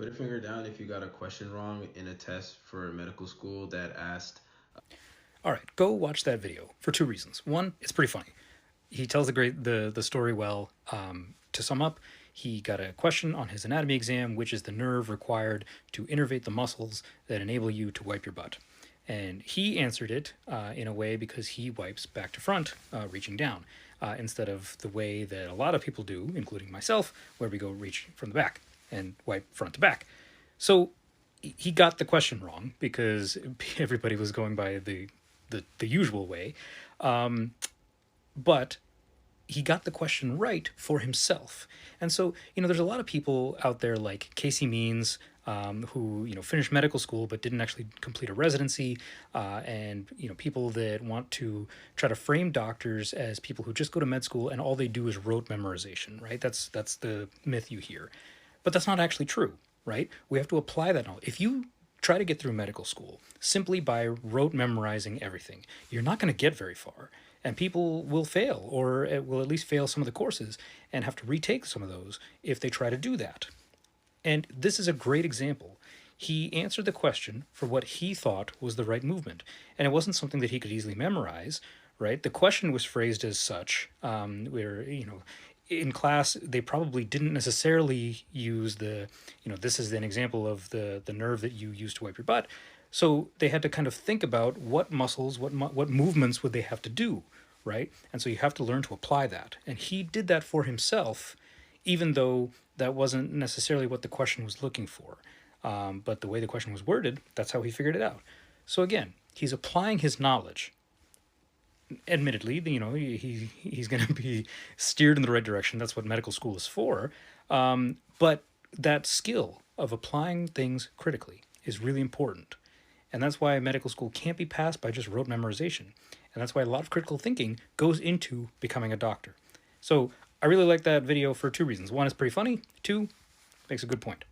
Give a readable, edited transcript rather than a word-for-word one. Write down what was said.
Put a finger down if you got a question wrong in a test for medical school that asked. All right, go watch that video for two reasons. One, it's pretty funny. He tells the story well. To sum up, he got a question on his anatomy exam, which is the nerve required to innervate the muscles that enable you to wipe your butt. And he answered it in a way because he wipes back to front, reaching down, instead of the way that a lot of people do, including myself, where we go reach from the back and wipe front to back. So he got the question wrong because everybody was going by the usual way. But he got the question right for himself. And so, there's a lot of people out there like Casey Means, who, finished medical school but didn't actually complete a residency, and, people that want to try to frame doctors as people who just go to med school and all they do is rote memorization, right? That's the myth you hear. But that's not actually true, right? We have to apply that knowledge. If you try to get through medical school simply by rote memorizing everything, you're not going to get very far. And people will fail, or it will at least fail some of the courses and have to retake some of those if they try to do that. And this is a great example. He answered the question for what he thought was the right movement. And it wasn't something that he could easily memorize, right? The question was phrased as such, where, in class, they probably didn't necessarily use this is an example of the nerve that you use to wipe your butt. So they had to kind of think about what muscles, what movements would they have to do, right? And so you have to learn to apply that. And he did that for himself, even though that wasn't necessarily what the question was looking for. But the way the question was worded, that's how he figured it out. So again, he's applying his knowledge. Admittedly, he's going to be steered in the right direction. That's what medical school is for. But that skill of applying things critically is really important. And that's why medical school can't be passed by just rote memorization. And that's why a lot of critical thinking goes into becoming a doctor. So I really like that video for two reasons. One, it's pretty funny. Two, makes a good point.